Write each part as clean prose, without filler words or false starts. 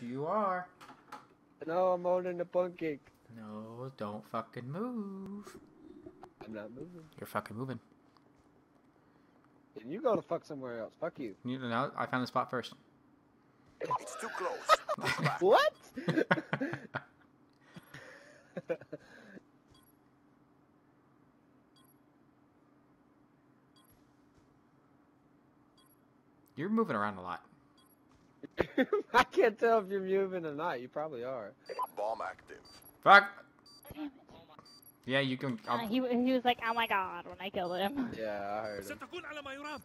you are. No, I'm holding the pancake. No, don't fucking move. I'm not moving. You're fucking moving. And you go to fuck somewhere else. Fuck you. You know, I found the spot first. It's too close. What? You're moving around a lot. I can't tell if you're moving or not. You probably are. Bomb active. Fuck! Damn it. Yeah, you can... He was like, oh my god, when I killed him. Yeah, I heard him.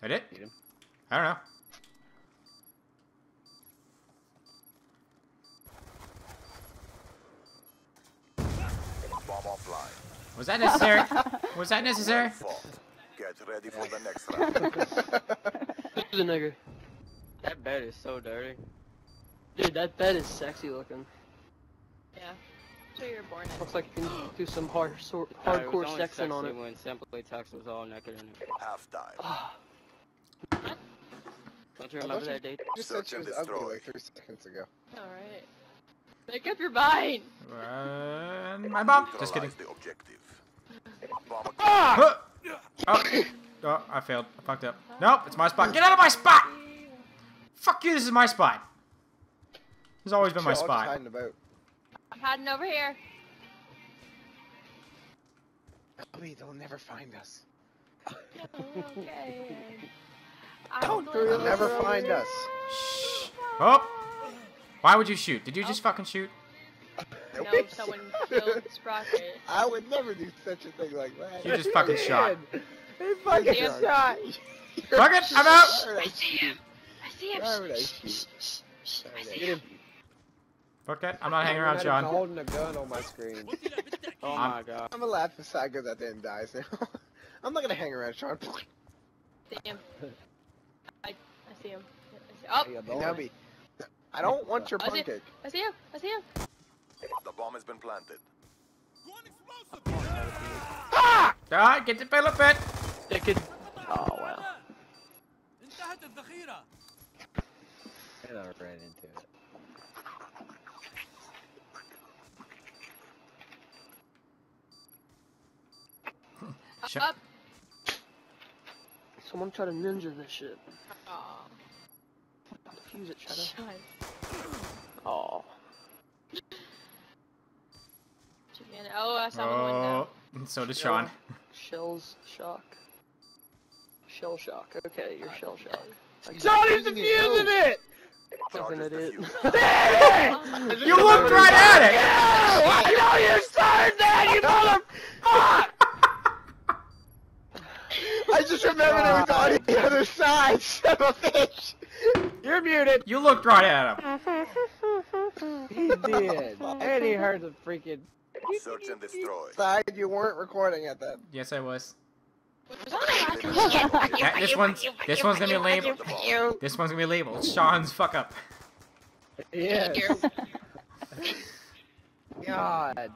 That it? Eat him. I don't know. Bomb offline. Was that necessary? Was that necessary? Fault. Get ready for the next round. Who's a nigger? That bed is so dirty. Dude, that bed is sexy looking. Yeah. So you're born in. Looks like you can do some hardcore sexing on it. When Simply Text was all naked in it. Halftime. Don't you remember that date? You said Search she and was ugly destroy. like 3 seconds ago. Alright. Make up your mind! My bomb. Just kidding. Neutralize the objective. Bomb Ah! Oh, I failed. I fucked up. Nope, it's my spot. Get out of my spot! Fuck you, this is my spot. This has always been my Chill, I'll just spot. hiding about. I'm hiding over here. Ellie, they'll never find us. Okay. They'll never find us. Shh. Oh! Why would you shoot? Did you just fucking shoot? No, someone killed Sprocket. I would never do such a thing like that. You just fucking shot. He fucking Damn. shot. Fuck it, I'm out! I see him! I see him! Why would I shoot? I see Get him! him. Fuck it, I'm not hanging around I'm Sean. holding a gun on my screen. Oh my god. I'm gonna laugh aside because I didn't die, so I'm not gonna hang around Sean. See him. I see him. Oh! Hey, Hey, boy. Nubby, I don't want your I see- pancake. I see him! I see him! The bomb has been planted. Ah, get the fill bit. They could. Oh wow. And I ran into it. Shut- Up! Someone try to ninja this shit. Aw. Defuse it, Shadow. Shut. Oh. Oh, I saw one window. Oh, so did Sean. Shells shock. Shell shock. Okay, you're shell shock. Johnny's defusing it! Fucking Charges idiot. defused. You looked right at it! I know you started that, you motherfucker! I just remembered it was on the other side, son of a bitch. You're muted! You looked right at him. He did. And he heard the freaking... Search and destroy. Side, you weren't recording at that. Yes, I was. Yeah, This one's gonna be labeled. This one's gonna be labeled Sean's fuck up. Yes. God.